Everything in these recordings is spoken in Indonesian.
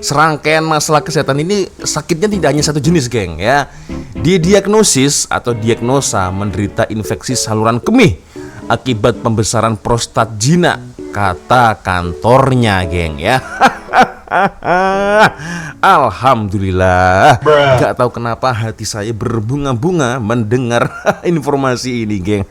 serangkaian masalah kesehatan ini sakitnya tidak hanya satu jenis, geng ya. Didiagnosis atau diagnosa menderita infeksi saluran kemih akibat pembesaran prostat jinak, kata kantornya, geng ya. Alhamdulillah. Gak tahu kenapa hati saya berbunga-bunga mendengar informasi ini, geng.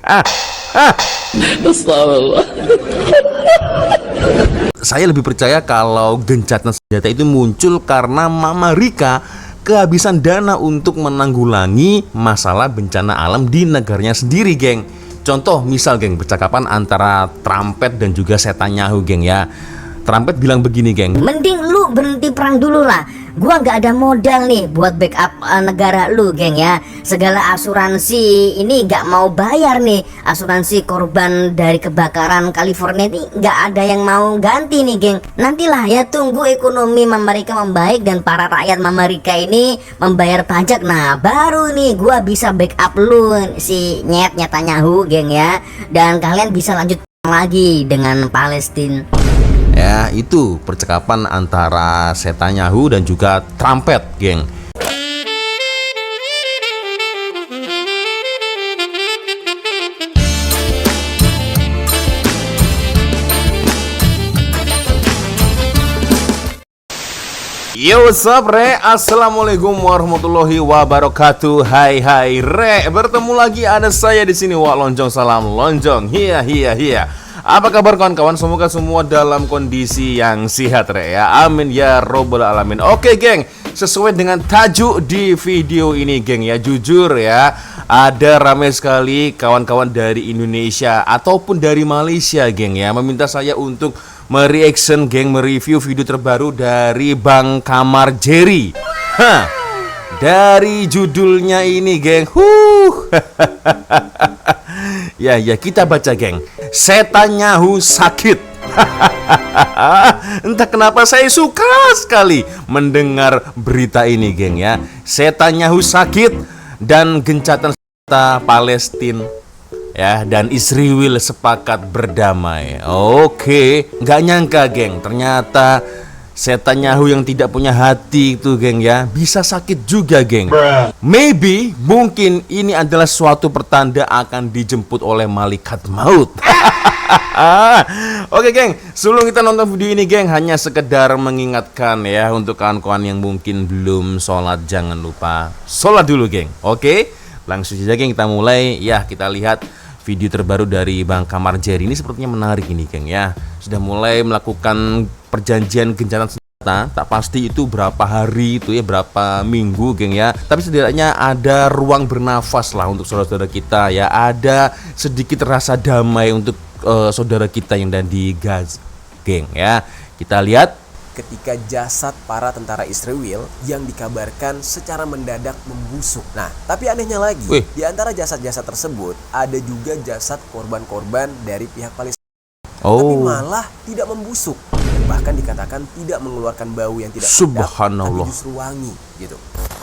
Saya lebih percaya kalau gencatan senjata itu muncul karena Mama Rika kehabisan dana untuk menanggulangi masalah bencana alam di negaranya sendiri, geng. Contoh misal, geng, percakapan antara Trumpet dan juga Netanyahu, geng ya. Trumpet bilang begini, geng. Mending lu berhenti perang dulu lah. Gua nggak ada modal nih buat backup negara lu, geng ya. Segala asuransi ini nggak mau bayar nih. Asuransi korban dari kebakaran California ini nggak ada yang mau ganti nih, geng. Nantilah ya, tunggu ekonomi Amerika membaik dan para rakyat Amerika ini membayar pajak. Nah baru nih gua bisa backup lu si Netanyahu, geng ya. Dan kalian bisa lanjut lagi dengan Palestina. Ya, itu percakapan antara Netanyahu dan juga Trumpet, geng. Yo, what's up, Re? Assalamualaikum warahmatullahi wabarakatuh. Hai Re, bertemu lagi ada saya di sini. Wah, lonjong, salam lonjong. Hiya. Apa kabar kawan-kawan? Semoga semua dalam kondisi yang sehat, Re ya. Amin ya robbal alamin. Oke, geng, sesuai dengan tajuk di video ini, geng ya. Jujur ya, ada ramai sekali kawan-kawan dari Indonesia ataupun dari Malaysia, geng ya, meminta saya untuk mereaction, geng, mereview video terbaru dari Bang Kamar Jerry. Dari judulnya ini, geng. Ya, kita baca, geng. Netanyahu sakit. Entah kenapa saya suka sekali mendengar berita ini, geng ya. Netanyahu sakit dan gencatan senjata Palestina ya, dan Israel sepakat berdamai. Oke, nggak nyangka, geng, ternyata Netanyahu yang tidak punya hati itu, geng ya, bisa sakit juga, geng. Maybe, mungkin ini adalah suatu pertanda akan dijemput oleh malaikat maut. Oke, geng, sebelum kita nonton video ini, geng, hanya sekedar mengingatkan ya, untuk kawan-kawan yang mungkin belum sholat, jangan lupa sholat dulu, geng. Oke, langsung saja, geng, kita mulai. Ya, kita lihat video terbaru dari Bang Kamar Jerry ini sepertinya menarik ini, geng ya. Sudah mulai melakukan perjanjian gencatan senjata, tak pasti itu berapa hari itu ya, berapa minggu, geng ya. Tapi setidaknya ada ruang bernafas lah untuk saudara-saudara kita ya. Ada sedikit rasa damai untuk saudara kita yang ada di Gaza, geng ya. Kita lihat ketika jasad para tentara Israel yang dikabarkan secara mendadak membusuk. Nah, tapi anehnya lagi, di antara jasad-jasad tersebut ada juga jasad korban-korban dari pihak Palestina. Tapi malah tidak membusuk, dan bahkan dikatakan tidak mengeluarkan bau yang tidak sedap, tapi justru wangi gitu.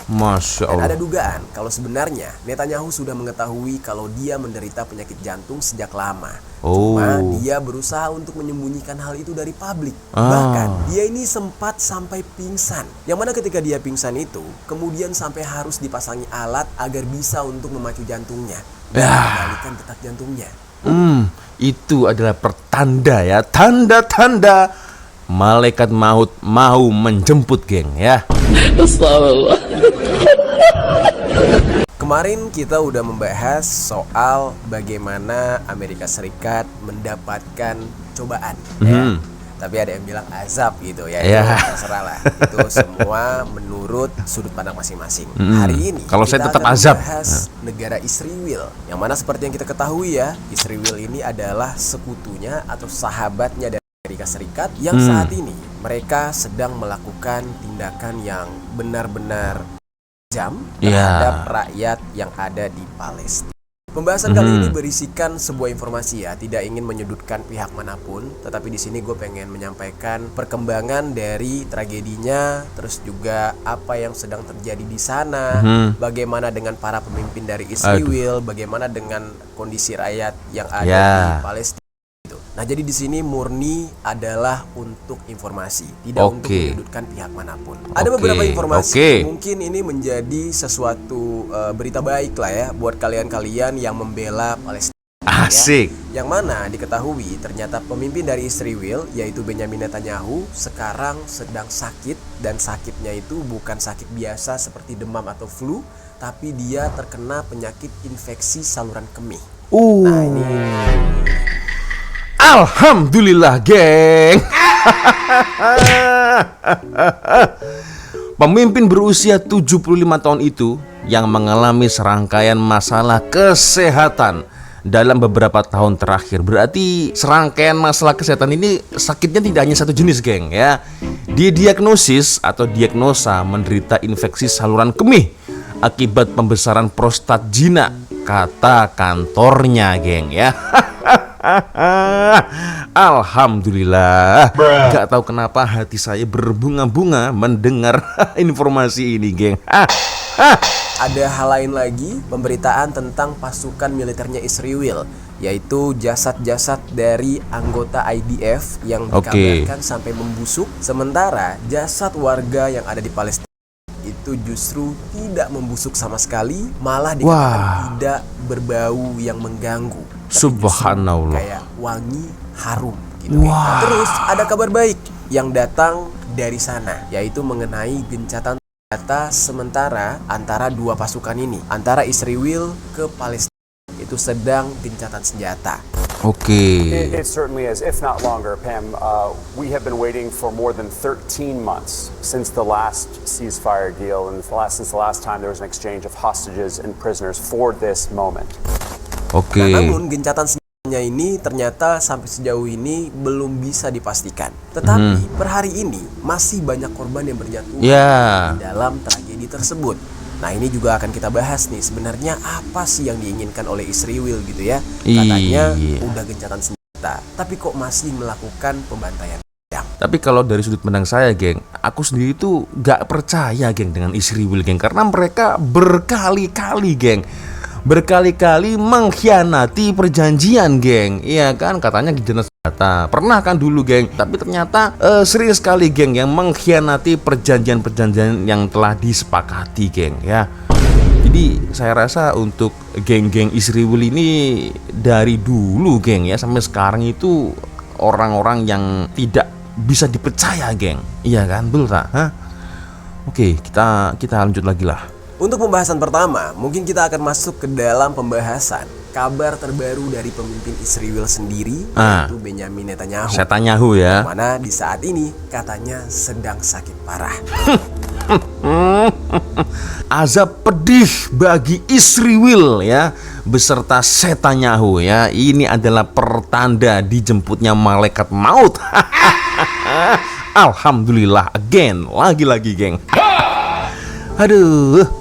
Masya Allah. Dan ada dugaan kalau sebenarnya Netanyahu sudah mengetahui kalau dia menderita penyakit jantung sejak lama. Cuma dia berusaha untuk menyembunyikan hal itu dari publik. Bahkan dia ini sempat sampai pingsan. Yang mana ketika dia pingsan itu, kemudian sampai harus dipasangi alat agar bisa untuk memacu jantungnya dan mengendalikan detak jantungnya. Itu adalah pertanda ya, tanda-tanda malaikat maut mau menjemput, geng ya. Kemarin kita udah membahas soal bagaimana Amerika Serikat mendapatkan cobaan ya. Tapi ada yang bilang azab gitu ya. Terserah lah. Itu semua menurut sudut pandang masing-masing. Hari ini kalau saya tetap azab, membahas negara Israel, yang mana seperti yang kita ketahui ya, Israel ini adalah sekutunya atau sahabatnya dari Amerika Serikat yang saat ini mereka sedang melakukan tindakan yang benar-benar kejam terhadap rakyat yang ada di Palestina. Pembahasan kali ini berisikan sebuah informasi ya, tidak ingin menyudutkan pihak manapun, tetapi di sini gue pengen menyampaikan perkembangan dari tragedinya, terus juga apa yang sedang terjadi di sana, bagaimana dengan para pemimpin dari Israel, bagaimana dengan kondisi rakyat yang ada di Palestina. Nah, jadi di sini murni adalah untuk informasi, tidak untuk menyudutkan pihak manapun. Ada beberapa informasi, mungkin ini menjadi sesuatu berita baik lah ya buat kalian-kalian yang membela Palestina. Asik. Yang mana diketahui ternyata pemimpin dari Israel yaitu Benyamin Netanyahu sekarang sedang sakit, dan sakitnya itu bukan sakit biasa seperti demam atau flu, tapi dia terkena penyakit infeksi saluran kemih. Nah, ini Alhamdulillah, geng. Pemimpin berusia 75 tahun itu yang mengalami serangkaian masalah kesehatan dalam beberapa tahun terakhir. Berarti serangkaian masalah kesehatan ini sakitnya tidak hanya satu jenis, geng, ya. Didiagnosis atau diagnosa menderita infeksi saluran kemih akibat pembesaran prostat jinak, kata kantornya, geng, ya. Alhamdulillah. Gak tahu kenapa hati saya berbunga-bunga mendengar informasi ini, geng. Ada hal lain lagi, pemberitaan tentang pasukan militernya Israel, yaitu jasad-jasad dari anggota IDF yang dikabarkan sampai membusuk, sementara jasad warga yang ada di Palestina itu justru tidak membusuk sama sekali, malah dikatakan tidak berbau yang mengganggu. Subhanallah. Kayak wangi, harum gitu. Nah, terus ada kabar baik yang datang dari sana, yaitu mengenai gencatan data sementara antara dua pasukan ini, antara Israel ke Palestina, itu sedang gencatan senjata. It certainly is, if not longer, Pam. We have been waiting for more than 13 months since the last ceasefire deal, and since the last time there was an exchange of hostages and prisoners for this moment. Nah, namun gencatan senjatanya ini ternyata sampai sejauh ini belum bisa dipastikan. Tetapi per hari ini masih banyak korban yang berjatuhan di dalam tragedi tersebut. Nah, ini juga akan kita bahas nih, sebenarnya apa sih yang diinginkan oleh Israel gitu ya. Katanya udah gencatan senjata, tapi kok masih melakukan pembantaian. Tapi kalau dari sudut pandang saya, geng, aku sendiri tuh gak percaya, geng, dengan Israel, geng, karena mereka berkali-kali mengkhianati perjanjian, geng. Iya kan, katanya gencatan senjata. Pernah kan dulu, geng. Tapi ternyata sering sekali, geng, yang mengkhianati perjanjian-perjanjian yang telah disepakati, geng, ya. Jadi saya rasa untuk geng-geng Israel ini dari dulu, geng, ya, sampai sekarang itu orang-orang yang tidak bisa dipercaya, geng. Iya kan, betul tak? Oke, kita lanjut lagi lah. Untuk pembahasan pertama, mungkin kita akan masuk ke dalam pembahasan kabar terbaru dari pemimpin Israel sendiri, yaitu Benyamin Netanyahu. Netanyahu, ya. Mana di saat ini katanya sedang sakit parah. Azab pedih bagi Israel, ya, beserta Netanyahu, ya. Ini adalah pertanda dijemputnya malaikat maut. Alhamdulillah, again, lagi-lagi, geng. Aduh.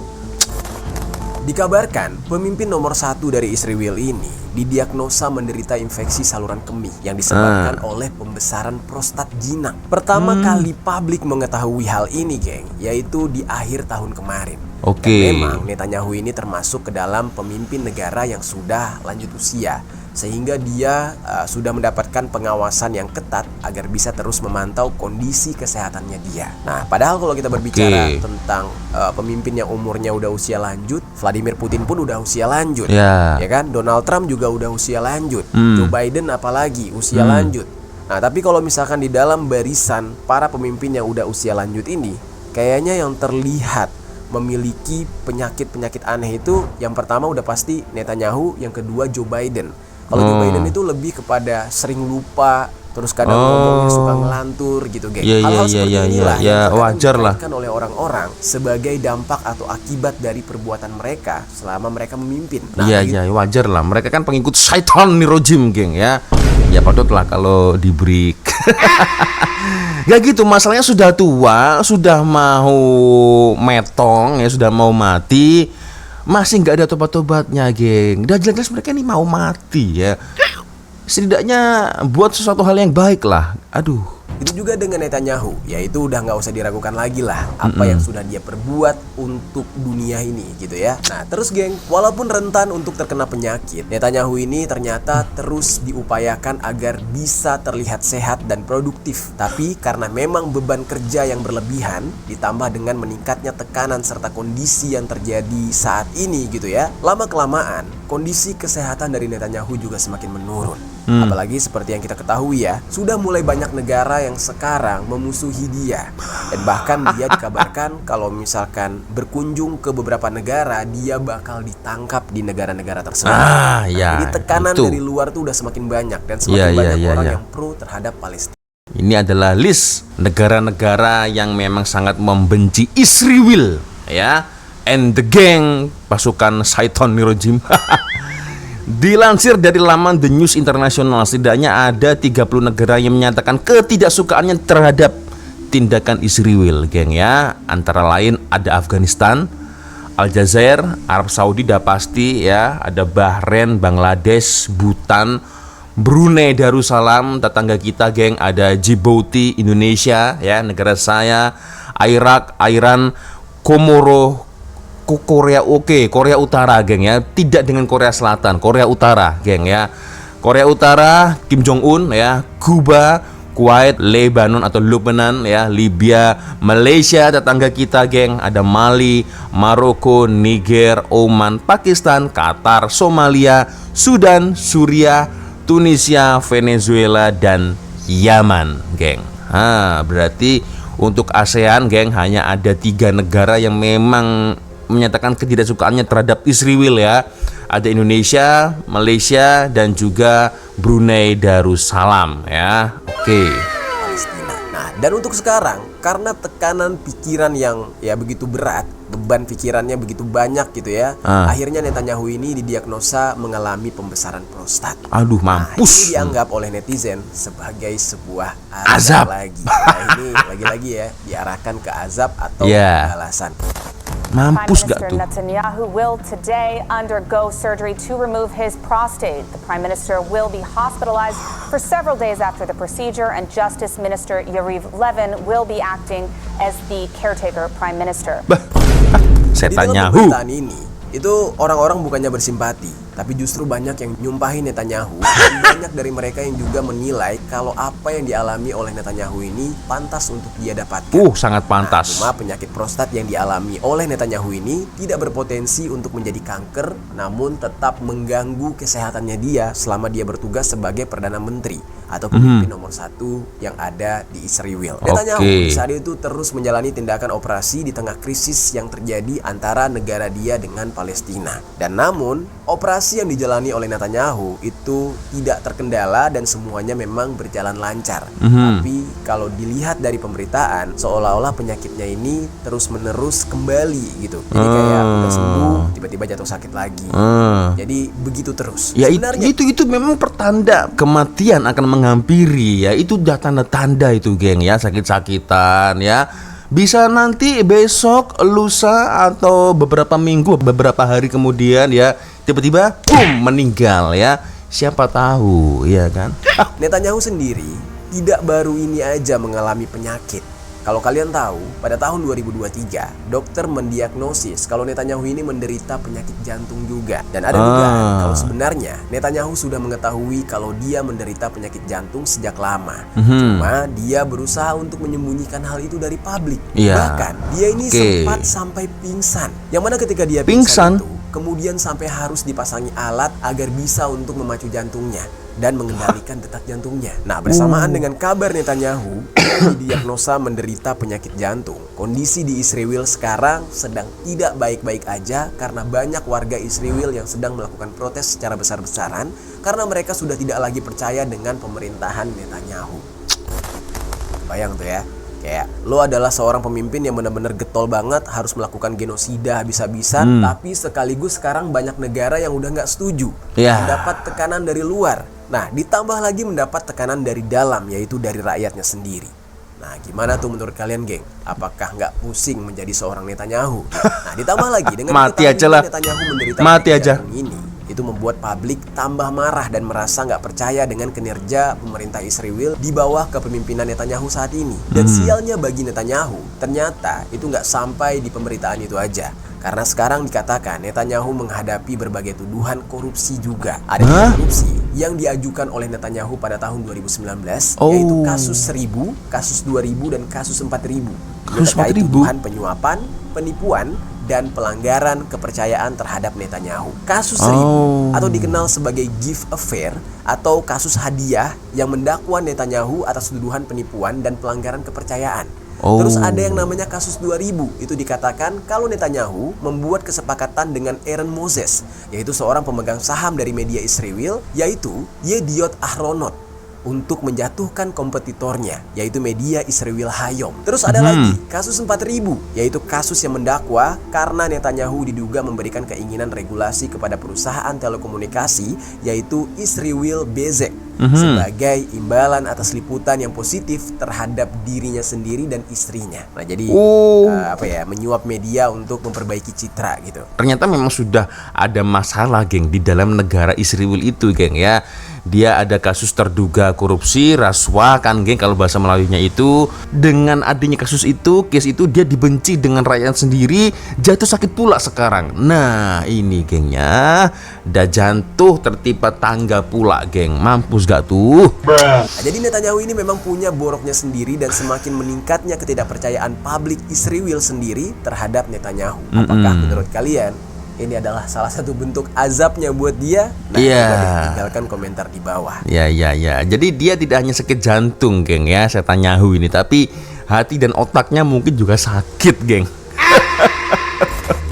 Dikabarkan, pemimpin nomor 1 dari Israel ini didiagnosa menderita infeksi saluran kemih yang disebabkan oleh pembesaran prostat jinak. Pertama kali publik mengetahui hal ini, geng, yaitu di akhir tahun kemarin. Dan memang Netanyahu ini termasuk ke dalam pemimpin negara yang sudah lanjut usia, sehingga dia sudah mendapatkan pengawasan yang ketat agar bisa terus memantau kondisi kesehatannya dia. Nah, padahal kalau kita berbicara tentang pemimpin yang umurnya udah usia lanjut, Vladimir Putin pun udah usia lanjut, ya kan? Donald Trump juga udah usia lanjut, Joe Biden apalagi usia lanjut. Nah, tapi kalau misalkan di dalam barisan para pemimpin yang udah usia lanjut ini, kayaknya yang terlihat memiliki penyakit-penyakit aneh itu, yang pertama udah pasti Netanyahu, yang kedua Joe Biden. Kalau Joe Biden itu lebih kepada sering lupa, terus kadang ngomongnya suka ngelantur gitu, geng. Hal-hal seperti inilah yang wajar lah oleh orang-orang sebagai dampak atau akibat dari perbuatan mereka selama mereka memimpin. Nah, wajar lah. Mereka kan pengikut syaitan nih rojim, geng, ya. Ya patutlah kalau diberi. Gak gitu, masalahnya sudah tua, sudah mau metong, ya, sudah mau mati, masih nggak ada tobat-tobatnya, geng. Udah jelas-jelas mereka ini mau mati, ya. Setidaknya buat sesuatu hal yang baik lah. Aduh. Itu juga dengan Netanyahu, yaitu udah nggak usah diragukan lagi lah apa yang sudah dia perbuat untuk dunia ini gitu ya. Nah terus geng, walaupun rentan untuk terkena penyakit, Netanyahu ini ternyata terus diupayakan agar bisa terlihat sehat dan produktif. Tapi karena memang beban kerja yang berlebihan, ditambah dengan meningkatnya tekanan serta kondisi yang terjadi saat ini gitu ya, lama-kelamaan kondisi kesehatan dari Netanyahu juga semakin menurun. Apalagi seperti yang kita ketahui ya, sudah mulai banyak negara yang sekarang memusuhi dia. Dan bahkan dia dikabarkan kalau misalkan berkunjung ke beberapa negara, dia bakal ditangkap di negara-negara tersebut. Ya, jadi tekanan itu. dari luar tuh udah semakin banyak dan semakin banyak orang yang pro terhadap Palestina. Ini adalah list negara-negara yang memang sangat membenci Israel ya. And the gang pasukan Syaiton Nirojim. Dilansir dari laman The News International, setidaknya ada 30 negara yang menyatakan ketidaksukaannya terhadap tindakan Israel, geng ya. Antara lain ada Afghanistan, Aljazair, Arab Saudi dah pasti ya, ada Bahrain, Bangladesh, Bhutan, Brunei Darussalam, tetangga kita geng, ada Djibouti, Indonesia ya, negara saya, Irak, Iran, Komoro, Korea Korea Utara geng ya, tidak dengan Korea Selatan, Korea Utara geng ya. Korea Utara, Kim Jong Un ya, Kuba, Kuwait, Lebanon atau Lebanon ya, Libya, Malaysia tetangga kita geng, ada Mali, Maroko, Niger, Oman, Pakistan, Qatar, Somalia, Sudan, Suriah, Tunisia, Venezuela dan Yaman geng. Berarti untuk ASEAN geng hanya ada 3 negara yang memang menyatakan ketidaksukaannya terhadap Israel ya. Ada Indonesia, Malaysia dan juga Brunei Darussalam ya. Oke. Palestina. Nah, dan untuk sekarang karena tekanan pikiran yang ya begitu berat, beban pikirannya begitu banyak gitu ya. Akhirnya Netanyahu ini didiagnosa mengalami pembesaran prostat. Aduh, mampus. Ini dianggap oleh netizen sebagai sebuah Azab. lagi. Nah, ini lagi-lagi ya diarahkan ke azab atau balasan. Mampus Prime gak Minister tuh? Netanyahu will today undergo surgery to remove his prostate. The Prime Minister will be hospitalized for several days after the procedure, and Justice Minister Yariv Levin will be acting as the caretaker Prime Minister. Saya Di dalam tanya pemberitaan ini, itu orang-orang bukannya bersimpati, tapi justru banyak yang nyumpahin Netanyahu. Dan banyak dari mereka yang juga menilai kalau apa yang dialami oleh Netanyahu ini pantas untuk dia dapatkan. sangat pantas. Cuma penyakit prostat yang dialami oleh Netanyahu ini tidak berpotensi untuk menjadi kanker, namun tetap mengganggu kesehatannya dia selama dia bertugas sebagai Perdana Menteri atau pemimpin nomor 1 yang ada di Israel. Netanyahu saat itu terus menjalani tindakan operasi di tengah krisis yang terjadi antara negara dia dengan Palestina. Dan namun operasi yang dijalani oleh Netanyahu itu tidak terkendala dan semuanya memang berjalan lancar. Tapi kalau dilihat dari pemberitaan, seolah-olah penyakitnya ini terus-menerus kembali gitu. Jadi kayak udah sembuh, tiba-tiba jatuh sakit lagi. Jadi begitu terus. Ya Sebenarnya itu memang pertanda kematian akan menghampiri ya. Itu udah tanda-tanda itu geng ya, sakit-sakitan ya. Bisa nanti besok, lusa atau beberapa minggu, beberapa hari kemudian ya, tiba-tiba meninggal ya. Siapa tahu ya kan. Netanyahu sendiri tidak baru ini aja mengalami penyakit. Kalau kalian tahu, pada tahun 2023, dokter mendiagnosis kalau Netanyahu ini menderita penyakit jantung juga. Dan ada dugaan kalau sebenarnya Netanyahu sudah mengetahui kalau dia menderita penyakit jantung sejak lama. Cuma dia berusaha untuk menyembunyikan hal itu dari publik. Bahkan dia ini sempat sampai pingsan. Yang mana ketika dia pingsan itu, kemudian sampai harus dipasangi alat agar bisa untuk memacu jantungnya dan mengendalikan detak jantungnya. Nah, bersamaan dengan kabar Netanyahu didiagnosa menderita penyakit jantung, kondisi di Israel sekarang sedang tidak baik-baik aja karena banyak warga Israel yang sedang melakukan protes secara besar-besaran karena mereka sudah tidak lagi percaya dengan pemerintahan Netanyahu. Bayang tuh ya, kayak lo adalah seorang pemimpin yang benar-benar getol banget, harus melakukan genosida habis-habisan, tapi sekaligus sekarang banyak negara yang udah nggak setuju, mendapat tekanan dari luar. Nah, ditambah lagi mendapat tekanan dari dalam, yaitu dari rakyatnya sendiri. Nah, gimana tuh menurut kalian, geng? Apakah nggak pusing menjadi seorang Netanyahu? Nah, ditambah lagi dengan mati aja lah, Netanyahu menderita mati aja ini, itu membuat publik tambah marah dan merasa nggak percaya dengan kinerja pemerintah Israel di bawah kepemimpinan Netanyahu saat ini. Dan sialnya bagi Netanyahu, ternyata itu nggak sampai di pemberitaan itu aja. Karena sekarang dikatakan Netanyahu menghadapi berbagai tuduhan korupsi juga. Ada juga korupsi yang diajukan oleh Netanyahu pada tahun 2019, yaitu kasus 1000, kasus 2000, dan kasus 4000. Terkait tuduhan penyuapan, penipuan, dan pelanggaran kepercayaan terhadap Netanyahu. Kasus 1000 atau dikenal sebagai gift affair atau kasus hadiah yang mendakwa Netanyahu atas tuduhan penipuan dan pelanggaran kepercayaan. Terus ada yang namanya kasus 2000. Itu dikatakan kalau Netanyahu membuat kesepakatan dengan Aaron Moses, yaitu seorang pemegang saham dari media Israel, yaitu Yediot Ahronot, untuk menjatuhkan kompetitornya, yaitu media Israel Hayom. Terus ada lagi kasus 4000, yaitu kasus yang mendakwa karena Netanyahu diduga memberikan keinginan regulasi kepada perusahaan telekomunikasi, yaitu Israel Bezek, sebagai imbalan atas liputan yang positif terhadap dirinya sendiri dan istrinya. Nah, jadi menyuap media untuk memperbaiki citra gitu. Ternyata memang sudah ada masalah, geng, di dalam negara Israel itu, geng, ya. Dia ada kasus terduga korupsi, rasuah, kan, geng, kalau bahasa Melayunya itu. Dengan adanya kasus itu, case itu, dia dibenci dengan rakyat sendiri, jatuh sakit pula sekarang. Nah, ini, gengnya, dah jatuh tertimpa tangga pula, geng. Mampus gak tuh? Nah, jadi Netanyahu ini memang punya boroknya sendiri dan semakin meningkatnya ketidakpercayaan publik Israel sendiri terhadap Netanyahu. Apakah menurut kalian ini adalah salah satu bentuk azabnya buat dia? Nah, coba tinggalkan komentar di bawah. Ya. Jadi dia tidak hanya sakit jantung, geng, ya, Netanyahu ini, tapi hati dan otaknya mungkin juga sakit, geng.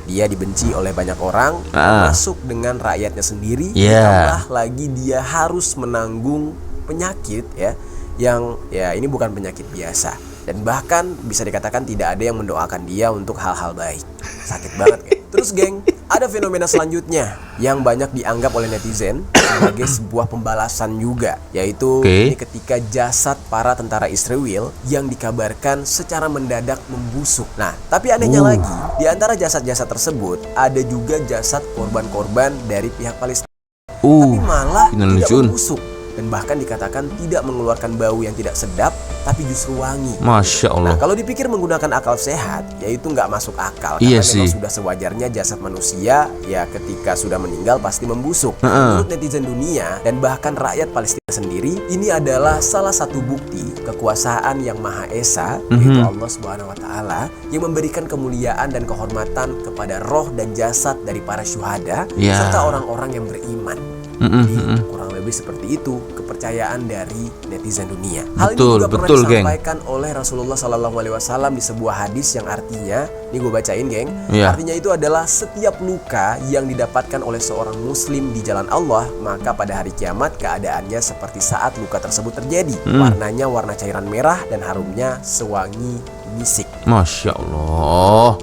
Dia dibenci oleh banyak orang, termasuk dengan rakyatnya sendiri. Ditambah lagi dia harus menanggung penyakit, ya, yang ya ini bukan penyakit biasa. Dan bahkan bisa dikatakan tidak ada yang mendoakan dia untuk hal-hal baik. Sakit banget, geng. Terus, geng, ada fenomena selanjutnya yang banyak dianggap oleh netizen sebagai sebuah pembalasan juga, yaitu ini ketika jasad para tentara Israel yang dikabarkan secara mendadak membusuk. Nah, tapi anehnya lagi, di antara jasad-jasad tersebut ada juga jasad korban-korban dari pihak Palestina, tapi malah tidak membusuk. Dan bahkan dikatakan tidak mengeluarkan bau yang tidak sedap, tapi justru wangi. Masya Allah. Nah, kalau dipikir menggunakan akal sehat, yaitu nggak masuk akal. Iya, karena memang sudah sewajarnya jasad manusia, ya ketika sudah meninggal pasti membusuk. Menurut netizen dunia dan bahkan rakyat Palestina sendiri, ini adalah salah satu bukti kekuasaan yang Maha Esa, yaitu Allah Subhanahu Wa Taala, yang memberikan kemuliaan dan kehormatan kepada roh dan jasad dari para syuhada serta orang-orang yang beriman. Jadi kurang lebih seperti itu kepercayaan dari netizen dunia. Hal ini juga pernah disampaikan oleh Rasulullah SAW di sebuah hadis yang artinya, ini gue bacain, geng. Artinya itu adalah setiap luka yang didapatkan oleh seorang muslim di jalan Allah, maka pada hari kiamat keadaannya seperti saat luka tersebut terjadi. Warnanya warna cairan merah dan harumnya sewangi misik. Masya Allah.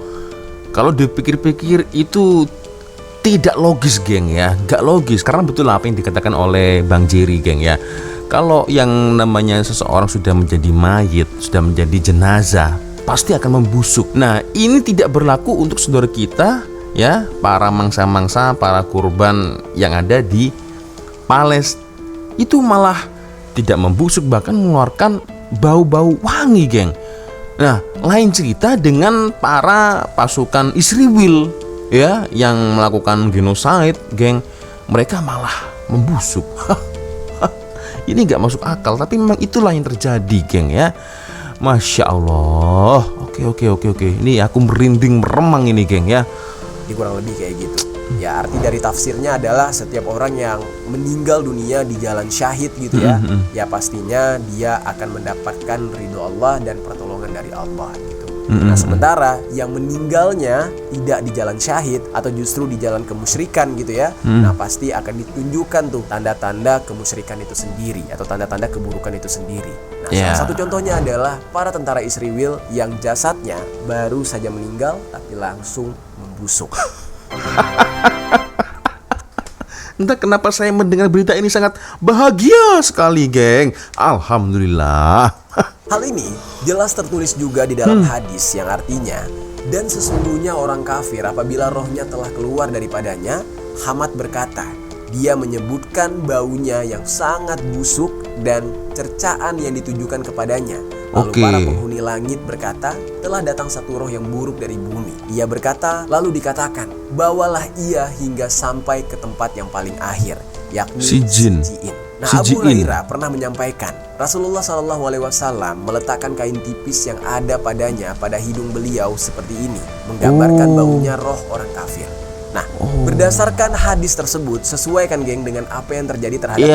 Kalau dipikir-pikir itu tidak logis, geng, ya. Gak logis, karena betul apa yang dikatakan oleh Bang Jerry, geng, ya. Kalau yang namanya seseorang sudah menjadi mayit, sudah menjadi jenazah, pasti akan membusuk. Nah, ini tidak berlaku untuk saudara kita, ya, para mangsa-mangsa, para kurban yang ada di Palestina. Itu malah tidak membusuk, bahkan mengeluarkan bau-bau wangi, geng. Nah, lain cerita dengan para pasukan Israel, ya, yang melakukan genocide, geng. Mereka malah membusuk. Ini gak masuk akal, tapi memang itulah yang terjadi, geng, ya. Masya Allah. Oke. Ini aku merinding meremang ini, geng, ya. Jadi kurang lebih kayak gitu. Ya, arti dari tafsirnya adalah setiap orang yang meninggal dunia di jalan syahid gitu ya, ya pastinya dia akan mendapatkan ridho Allah dan pertolongan dari Allah gitu. Nah, sementara yang meninggalnya tidak di jalan syahid atau justru di jalan kemusyrikan gitu ya, nah pasti akan ditunjukkan tuh tanda-tanda kemusyrikan itu sendiri atau tanda-tanda keburukan itu sendiri. Nah, salah satu contohnya adalah para tentara Israel yang jasadnya baru saja meninggal tapi langsung membusuk. Entah kenapa saya mendengar berita ini sangat bahagia sekali, geng. Alhamdulillah. Hal ini jelas tertulis juga di dalam hadis yang artinya, dan sesungguhnya orang kafir apabila rohnya telah keluar daripadanya, Hamad berkata, Dia menyebutkan baunya yang sangat busuk dan cercaan yang ditujukan kepadanya. Lalu para penghuni langit berkata, telah datang satu roh yang buruk dari bumi. Ia berkata, lalu dikatakan, bawalah ia hingga sampai ke tempat yang paling akhir, yakni Si jin. Nah, Si Abu Jin. Hurairah pernah menyampaikan, Rasulullah SAW meletakkan kain tipis yang ada padanya pada hidung beliau seperti ini, menggambarkan baunya roh orang kafir. Nah, berdasarkan hadis tersebut, sesuai kan geng dengan apa yang terjadi terhadap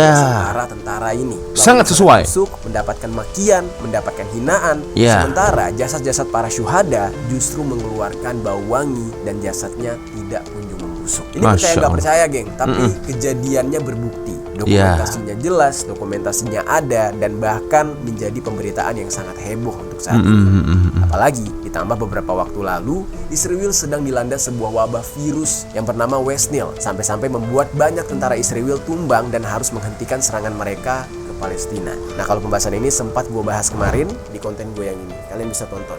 para tentara ini. Sangat sesuai. Busuk, mendapatkan makian, mendapatkan hinaan. Sementara jasad-jasad para syuhada justru mengeluarkan bau wangi dan jasadnya tidak kunjung membusuk. Ini percaya nggak percaya geng, tapi kejadiannya berbukti. Dokumentasinya jelas, dokumentasinya ada, dan bahkan menjadi pemberitaan yang sangat heboh untuk saat ini. Apalagi ditambah beberapa waktu lalu, Israel sedang dilanda sebuah wabah virus yang bernama West Nile, sampai-sampai membuat banyak tentara Israel tumbang dan harus menghentikan serangan mereka ke Palestina. Nah, kalau pembahasan ini sempat gue bahas kemarin di konten gue yang ini, kalian bisa tonton.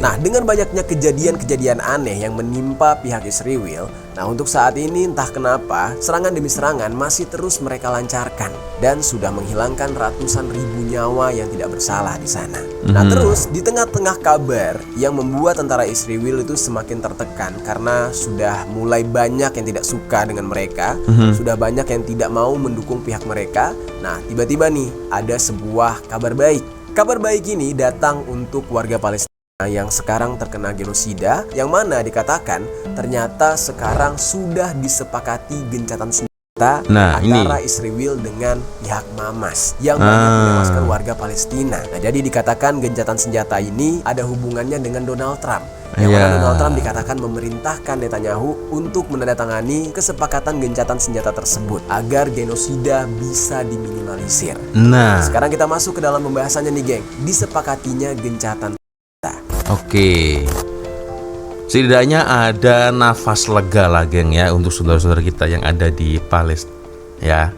Nah, dengan banyaknya kejadian-kejadian aneh yang menimpa pihak Israel, nah untuk saat ini entah kenapa serangan demi serangan masih terus mereka lancarkan dan sudah menghilangkan ratusan ribu nyawa yang tidak bersalah di sana. Nah, terus di tengah-tengah kabar yang membuat tentara Israel itu semakin tertekan karena sudah mulai banyak yang tidak suka dengan mereka, sudah banyak yang tidak mau mendukung pihak mereka. Nah, tiba-tiba nih ada sebuah kabar baik. Kabar baik ini datang untuk warga Palestina yang sekarang terkena genosida, yang mana dikatakan ternyata sekarang sudah disepakati gencatan senjata antara Israel dengan pihak Hamas yang banyak menewaskan warga Palestina. Nah, jadi dikatakan gencatan senjata ini ada hubungannya dengan Donald Trump. Yang mana Donald Trump dikatakan memerintahkan Netanyahu untuk menandatangani kesepakatan gencatan senjata tersebut agar genosida bisa diminimalisir. Nah, sekarang kita masuk ke dalam pembahasannya nih, geng. Disepakatinya gencatan senjata. Setidaknya ada nafas lega lah, geng, ya, untuk saudara-saudara kita yang ada di Palestina, ya.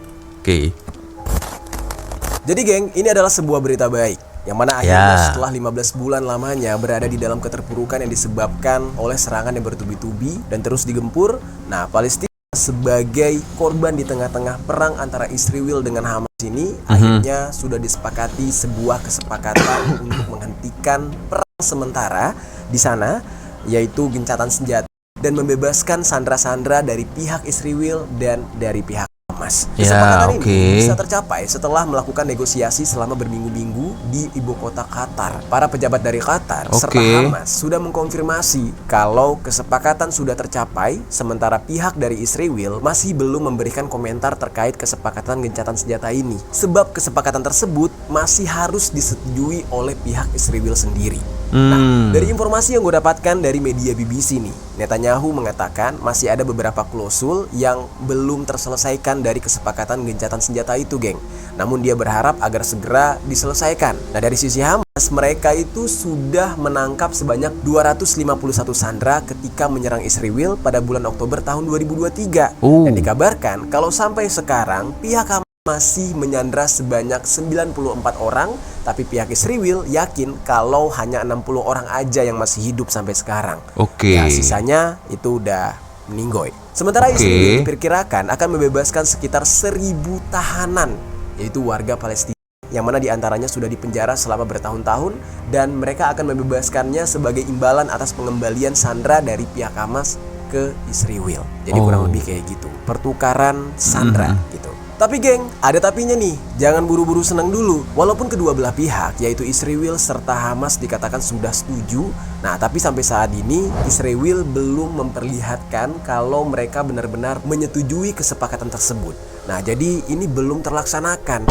Jadi, geng, ini adalah sebuah berita baik, yang mana akhirnya setelah 15 bulan lamanya berada di dalam keterpurukan yang disebabkan oleh serangan yang bertubi-tubi dan terus digempur. Nah, Palestina sebagai korban di tengah-tengah perang antara Israel dengan Hamas ini akhirnya sudah disepakati sebuah kesepakatan untuk menghentikan perang sementara di sana, yaitu gencatan senjata, dan membebaskan sandera-sandera dari pihak Israel dan dari pihak Hamas. Kesepakatan ini bisa tercapai setelah melakukan negosiasi selama berminggu-minggu di ibu kota Qatar. Para pejabat dari Qatar serta Hamas sudah mengkonfirmasi kalau kesepakatan sudah tercapai, sementara pihak dari Israel masih belum memberikan komentar terkait kesepakatan gencatan senjata ini, sebab kesepakatan tersebut masih harus disetujui oleh pihak Israel sendiri. Nah, dari informasi yang gue dapatkan dari media BBC nih, Netanyahu mengatakan masih ada beberapa klausul yang belum terselesaikan dari kesepakatan gencatan senjata itu, geng. Namun dia berharap agar segera diselesaikan. Nah, dari sisi Hamas, mereka itu sudah menangkap sebanyak 251 sandera ketika menyerang Israel pada bulan Oktober tahun 2023. Dan dikabarkan kalau sampai sekarang pihak Hamas masih menyandra sebanyak 94 orang, tapi pihak Israel yakin kalau hanya 60 orang aja yang masih hidup sampai sekarang. Ya, sisanya itu udah meninggoy. Sementara Israel diperkirakan akan membebaskan sekitar 1.000 tahanan, yaitu warga Palestina, yang mana diantaranya sudah dipenjara selama bertahun-tahun, dan mereka akan membebaskannya sebagai imbalan atas pengembalian sandera dari pihak Hamas ke Israel. Jadi kurang lebih kayak gitu, pertukaran sandera gitu. Tapi geng, ada tapinya nih, jangan buru-buru senang dulu. Walaupun kedua belah pihak, yaitu Israel serta Hamas dikatakan sudah setuju, nah tapi sampai saat ini Israel belum memperlihatkan kalau mereka benar-benar menyetujui kesepakatan tersebut. Nah, jadi ini belum terlaksanakan.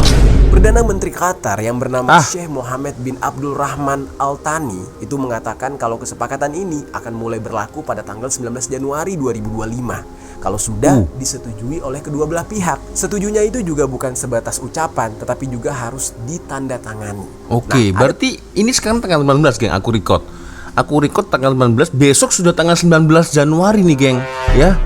Perdana Menteri Qatar yang bernama Sheikh Mohammed bin Abdul Rahman Al Thani itu mengatakan kalau kesepakatan ini akan mulai berlaku pada tanggal 19 Januari 2025. Kalau sudah disetujui oleh kedua belah pihak. Setujunya itu juga bukan sebatas ucapan, tetapi juga harus ditandatangani. Berarti ini sekarang tanggal 19, geng, aku record tanggal 19, besok sudah tanggal 19 Januari nih, geng, ya.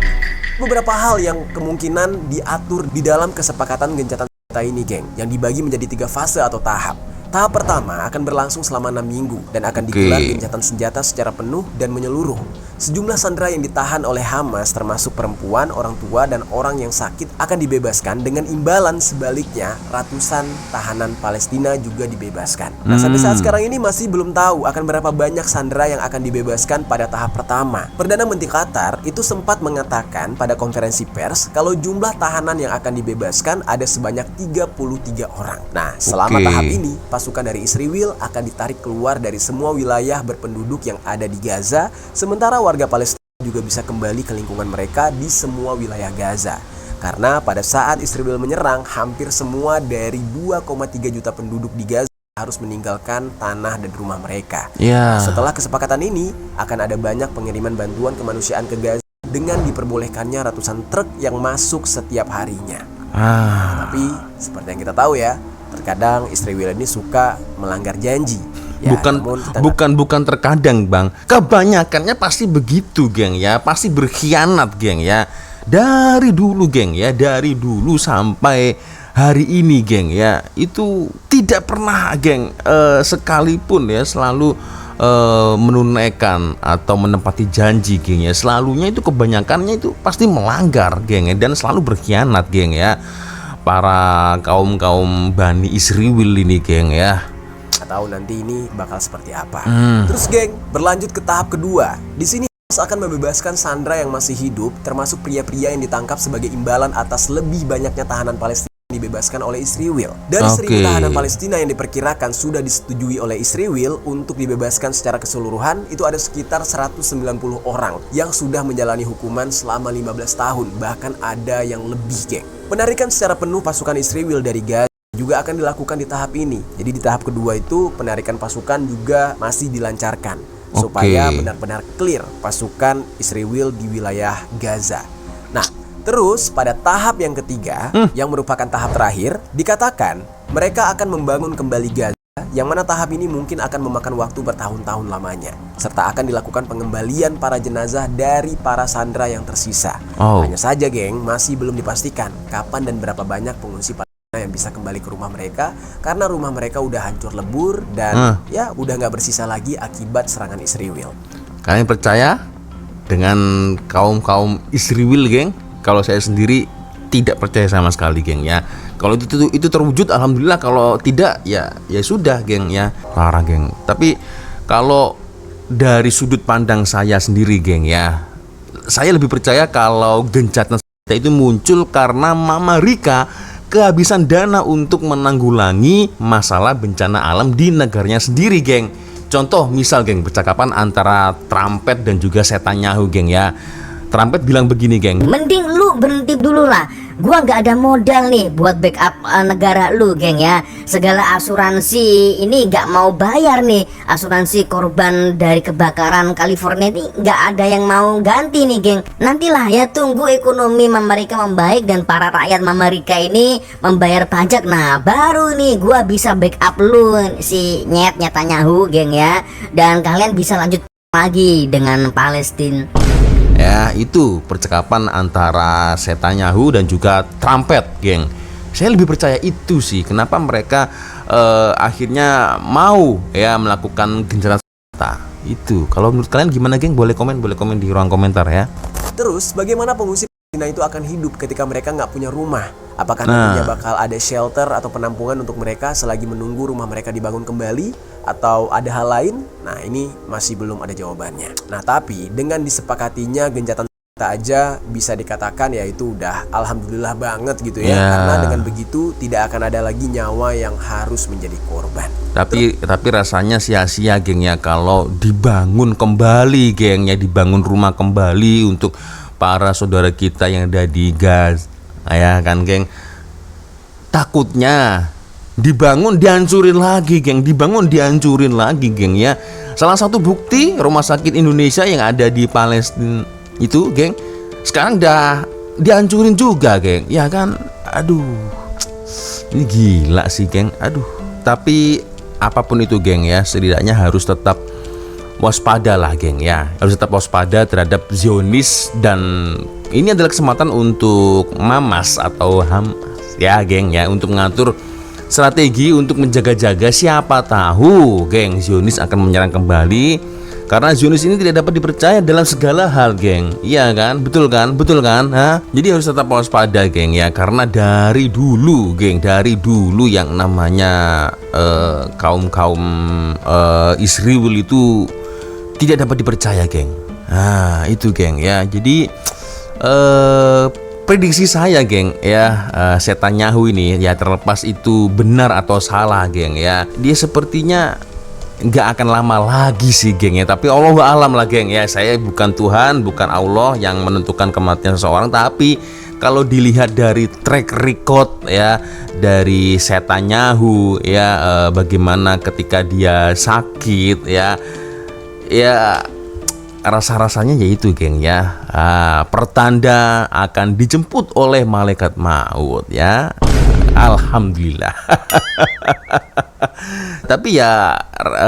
Beberapa hal yang kemungkinan diatur di dalam kesepakatan gencatan senjata ini, geng, yang dibagi menjadi 3 fase atau tahap. Tahap pertama akan berlangsung selama 6 minggu dan akan digelar gencatan senjata secara penuh dan menyeluruh. sejumlah sandera yang ditahan oleh Hamas termasuk perempuan, orang tua, dan orang yang sakit akan dibebaskan, dengan imbalan sebaliknya ratusan tahanan Palestina juga dibebaskan. Nah, sampai saat sekarang ini masih belum tahu akan berapa banyak sandera yang akan dibebaskan pada tahap pertama. Perdana Menteri Qatar itu sempat mengatakan pada konferensi pers kalau jumlah tahanan yang akan dibebaskan ada sebanyak 33 orang. Nah, selama tahap ini, pasukan dari Israel akan ditarik keluar dari semua wilayah berpenduduk yang ada di Gaza, sementara warga Palestina juga bisa kembali ke lingkungan mereka di semua wilayah Gaza. Karena pada saat Israel menyerang, hampir semua dari 2,3 juta penduduk di Gaza harus meninggalkan tanah dan rumah mereka. Setelah kesepakatan ini, akan ada banyak pengiriman bantuan kemanusiaan ke Gaza dengan diperbolehkannya ratusan truk yang masuk setiap harinya. Tapi seperti yang kita tahu ya, terkadang Israel ini suka melanggar janji. Ya, bukan terkadang, Bang. Kebanyakannya pasti begitu, geng ya. Pasti berkhianat, geng ya. Dari dulu, geng ya. Dari dulu sampai hari ini, geng ya. Itu tidak pernah, geng, sekalipun ya selalu menunaikan atau menepati janji, geng ya. Selalunya itu kebanyakannya itu pasti melanggar, geng ya, dan selalu berkhianat, geng ya. Para kaum Bani Israel ini, geng ya. Tahu nanti ini bakal seperti apa. Terus, geng, berlanjut ke tahap kedua. Di sini akan membebaskan sandera yang masih hidup, termasuk pria-pria yang ditangkap sebagai imbalan atas lebih banyaknya tahanan Palestina yang dibebaskan oleh Israel. Dari 1.000 tahanan Palestina yang diperkirakan sudah disetujui oleh Israel untuk dibebaskan secara keseluruhan, itu ada sekitar 190 orang yang sudah menjalani hukuman selama 15 tahun, bahkan ada yang lebih, geng. Penarikan secara penuh pasukan Israel dari Gaza juga akan dilakukan di tahap ini. Jadi di tahap kedua itu penarikan pasukan juga masih dilancarkan supaya benar-benar clear pasukan Israel di wilayah Gaza. Nah, terus pada tahap yang ketiga yang merupakan tahap terakhir, dikatakan mereka akan membangun kembali Gaza, yang mana tahap ini mungkin akan memakan waktu bertahun-tahun lamanya, serta akan dilakukan pengembalian para jenazah dari para sandera yang tersisa. Hanya saja, geng, masih belum dipastikan kapan dan berapa banyak pengungsi yang bisa kembali ke rumah mereka, karena rumah mereka udah hancur lebur dan ya udah nggak bersisa lagi akibat serangan Israel. Kalian percaya dengan kaum Israel, geng? Kalau saya sendiri tidak percaya sama sekali, geng ya. Kalau itu terwujud, alhamdulillah. Kalau tidak, ya sudah, geng ya. Parah, geng. Tapi kalau dari sudut pandang saya sendiri, geng ya, saya lebih percaya kalau gencatan itu muncul karena Mama Rika kehabisan dana untuk menanggulangi masalah bencana alam di negaranya sendiri, geng. Contoh misal, geng, percakapan antara Trumpet dan juga Netanyahu, geng ya. Trumpet bilang begini, geng. Mending lu berhenti dulu lah. Gua nggak ada modal nih buat backup negara lu, geng ya. Segala asuransi ini nggak mau bayar nih. Asuransi korban dari kebakaran California ini nggak ada yang mau ganti nih, geng. Nantilah ya, tunggu ekonomi Amerika membaik dan para rakyat Amerika ini membayar pajak. Nah, baru nih gua bisa backup lu si Netanyahu, geng ya. Dan kalian bisa lanjut lagi dengan Palestina. Ya, itu percakapan antara Netanyahu dan juga Trumpet, geng. Saya lebih percaya itu sih. Kenapa mereka akhirnya mau ya melakukan gencatan senjata itu. Kalau menurut kalian gimana, geng? Boleh komen di ruang komentar ya. Terus bagaimana pengungsi Palestina itu akan hidup ketika mereka nggak punya rumah? Apakah nantinya bakal ada shelter atau penampungan untuk mereka selagi menunggu rumah mereka dibangun kembali? Atau ada hal lain? Nah, ini masih belum ada jawabannya. Nah, tapi dengan disepakatinya gencatan senjata aja bisa dikatakan ya itu udah alhamdulillah banget gitu ya. Karena dengan begitu tidak akan ada lagi nyawa yang harus menjadi korban. Tapi rasanya sia-sia, geng ya, kalau dibangun kembali, geng ya, dibangun rumah kembali untuk para saudara kita yang ada di Gaza, ya kan, geng. Takutnya dibangun dihancurin lagi, geng. Geng ya. Salah satu bukti rumah sakit Indonesia yang ada di Palestina itu, geng, sekarang udah dihancurin juga, geng. Ya kan? Aduh. Ini gila sih, geng. Aduh. Tapi apapun itu, geng ya, setidaknya harus tetap waspada lah, geng ya. Harus tetap waspada terhadap Zionis, dan ini adalah kesempatan untuk Mamas atau Hamas ya, geng ya, untuk mengatur strategi untuk menjaga-jaga. Siapa tahu, geng, Zionis akan menyerang kembali Karena Zionis ini tidak dapat dipercaya dalam segala hal, geng. Iya kan? Betul kan? Betul kan? Jadi harus tetap waspada, geng ya. Karena dari dulu, geng, dari dulu yang namanya kaum Israel itu tidak dapat dipercaya, geng. Itu, geng ya. Jadi prediksi saya, geng ya, Netanyahu ini ya, terlepas itu benar atau salah, geng ya, dia sepertinya nggak akan lama lagi sih, geng ya. Tapi Allah alam lah, geng ya. Saya bukan Tuhan, bukan Allah yang menentukan kematian seseorang. Tapi kalau dilihat dari track record ya, dari Netanyahu ya, bagaimana ketika dia sakit ya, rasa-rasanya yaitu, geng ya, pertanda akan dijemput oleh malaikat maut ya. Alhamdulillah. Tapi ya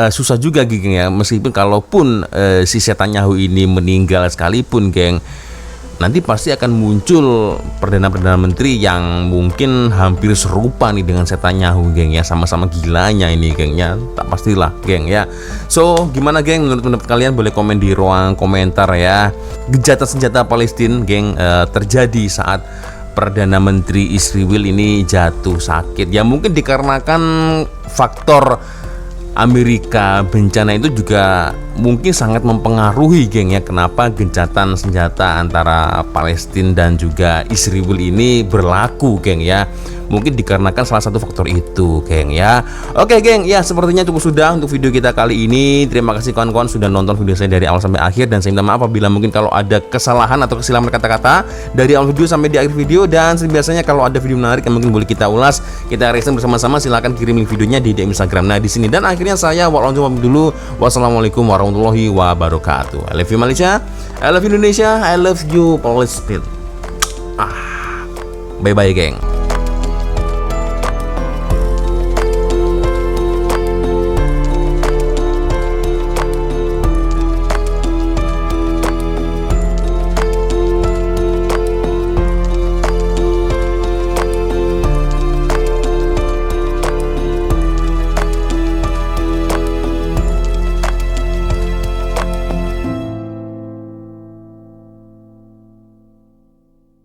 susah juga, geng ya, meskipun kalaupun si Netanyahu ini meninggal sekalipun, geng, nanti pasti akan muncul perdana menteri yang mungkin hampir serupa nih dengan Netanyahu, geng ya, sama-sama gilanya ini, geng ya, tak pastilah, geng ya. So gimana, geng, menurut pendapat kalian? Boleh komen di ruang komentar ya. Gencatan senjata Palestina, geng, terjadi saat Perdana Menteri Israel ini jatuh sakit. Ya mungkin dikarenakan faktor Amerika, bencana itu juga mungkin sangat mempengaruhi, geng ya, kenapa gencatan senjata antara Palestina dan juga Israel ini berlaku, geng ya. Mungkin dikarenakan salah satu faktor itu, geng ya. Oke, geng ya, sepertinya cukup sudah untuk video kita kali ini. Terima kasih kawan-kawan sudah nonton video saya dari awal sampai akhir, dan saya minta maaf apabila mungkin kalau ada kesalahan atau kesilapan kata-kata dari awal video sampai di akhir video. Dan biasanya kalau ada video menarik yang mungkin boleh kita ulas, kita reaction bersama-sama, silahkan kirim videonya di DM Instagram. Nah di sini, dan akhirnya saya dulu. Wassalamualaikum warahmatullahi wabarakatuh. I love you Malaysia, I love you Indonesia, I love you Palestine. Bye bye, geng.